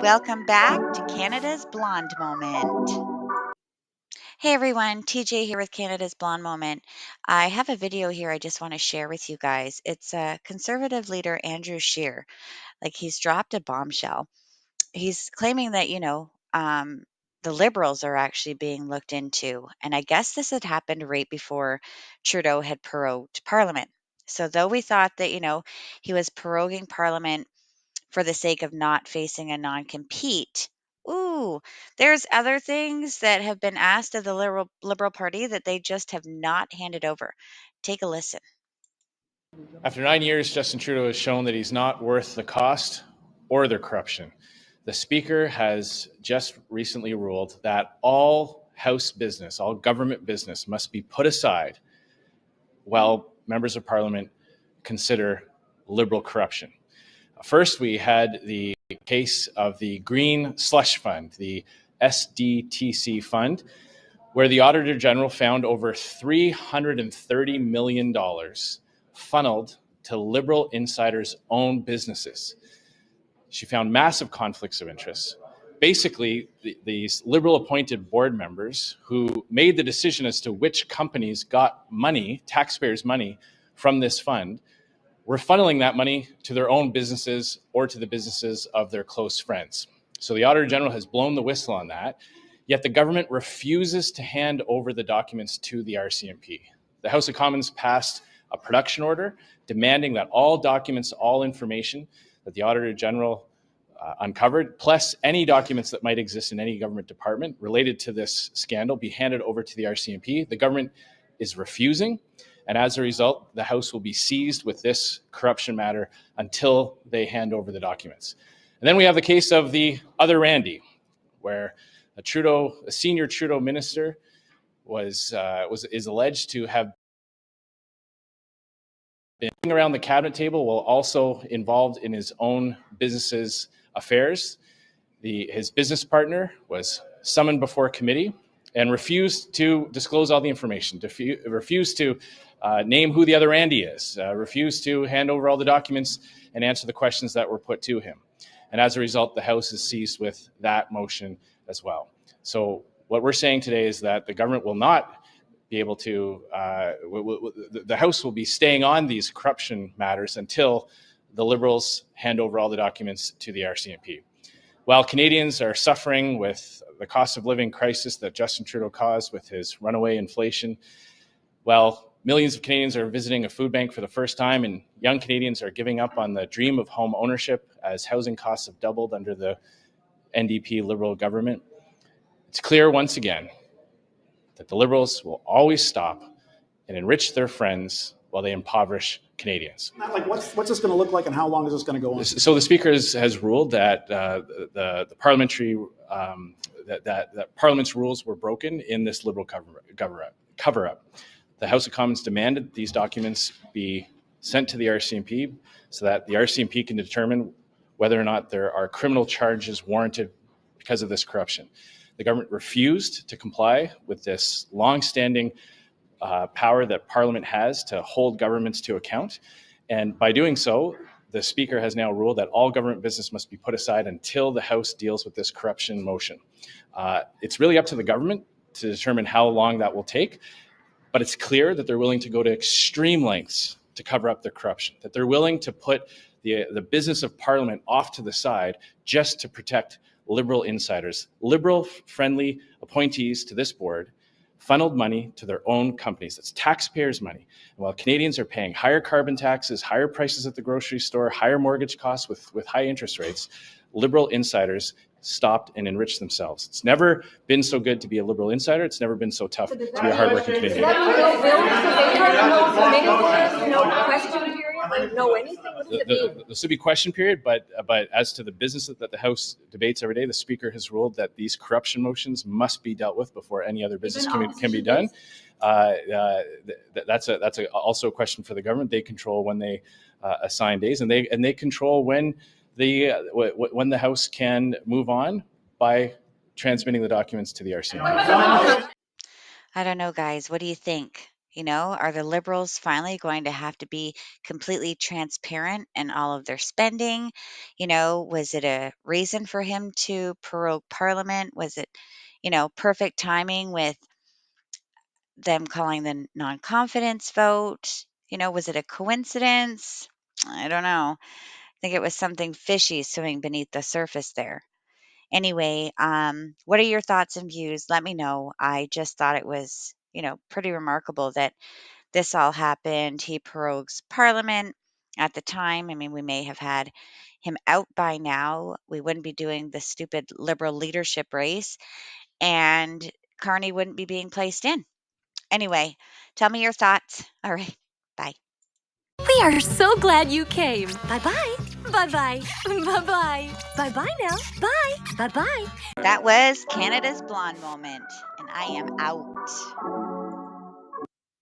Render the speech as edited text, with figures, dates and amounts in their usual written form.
Welcome back to Canada's Blonde Moment. Hey everyone, TJ here with Canada's Blonde Moment. I have a video here I just want to share with you guys. It's Conservative leader Andrew Scheer. Like he's dropped a bombshell. He's claiming that, the Liberals are actually being looked into. And I guess this had happened right before Trudeau had prorogued Parliament. So though we thought that, he was proroguing Parliament for the sake of not facing a non-compete. Ooh, there's other things that have been asked of the Liberal Party that they just have not handed over. Take a listen. After 9 years, Justin Trudeau has shown that he's not worth the cost or the corruption. The Speaker has just recently ruled that all House business, all government business must be put aside while members of Parliament consider Liberal corruption. First, we had the case of the Green Slush Fund, the SDTC fund, where the Auditor General found over $330 million funneled to Liberal insiders' own businesses. She found massive conflicts of interest. Basically, these Liberal appointed board members who made the decision as to which companies got money, taxpayers' money, from this fund, were funneling that money to their own businesses or to the businesses of their close friends. So the Auditor General has blown the whistle on that, yet the government refuses to hand over the documents to the RCMP. The House of Commons passed a production order demanding that all documents, all information that the Auditor General uncovered, plus any documents that might exist in any government department related to this scandal, be handed over to the RCMP. The government is refusing, and as a result, the House will be seized with this corruption matter until they hand over the documents. And then we have the case of the other Randy, where a senior Trudeau minister is alleged to have been around the cabinet table while also involved in his own business's affairs. His business partner was summoned before a committee and refused to disclose all the information, refused to name who the other Randy is, refused to hand over all the documents and answer the questions that were put to him. And as a result, the House is seized with that motion as well. So what we're saying today is that the government will not be able to, the House will be staying on these corruption matters until the Liberals hand over all the documents to the RCMP. While Canadians are suffering with the cost of living crisis that Justin Trudeau caused with his runaway inflation, while millions of Canadians are visiting a food bank for the first time and young Canadians are giving up on the dream of home ownership as housing costs have doubled under the NDP Liberal government, it's clear once again that the Liberals will always stop and enrich their friends while they impoverish Canadians. Like what's this going to look like, and how long is this going to go on? So the Speaker has ruled that the parliamentary that Parliament's rules were broken in this Liberal cover-up. The House of Commons demanded these documents be sent to the RCMP so that the RCMP can determine whether or not there are criminal charges warranted because of this corruption. The government refused to comply with this long-standing power that Parliament has to hold governments to account. And by doing so, the Speaker has now ruled that all government business must be put aside until the House deals with this corruption motion. It's really up to the government to determine how long that will take, but it's clear that they're willing to go to extreme lengths to cover up their corruption, that they're willing to put the business of Parliament off to the side just to protect Liberal insiders. Liberal-friendly appointees to this board funneled money to their own companies. That's taxpayers' money. And while Canadians are paying higher carbon taxes, higher prices at the grocery store, higher mortgage costs with high interest rates, Liberal insiders stopped and enriched themselves. It's never been so good to be a Liberal insider. It's never been so tough to be a hardworking Canadian. This would be question period, but as to the business that the House debates every day, the Speaker has ruled that these corruption motions must be dealt with before any other business can be done. That's also a question for the government. They control when they assign days, and they control when the House can move on by transmitting the documents to the RCMP. I don't know, guys. What do you think? Are the Liberals finally going to have to be completely transparent in all of their spending? Was it a reason for him to prorogue Parliament? Was it, perfect timing with them calling the non-confidence vote? Was it a coincidence? I don't know. I think it was something fishy swimming beneath the surface there. Anyway, what are your thoughts and views? Let me know. I just thought it was, pretty remarkable that this all happened. He prorogues Parliament at the time. I mean, we may have had him out by now. We wouldn't be doing the stupid Liberal leadership race, and Carney wouldn't be being placed in. Anyway, tell me your thoughts. All right. Bye. We are so glad you came. Bye-bye. Bye-bye. Bye-bye. Bye-bye now. Bye. Bye-bye. That was Canada's Blonde Moment, and I am out.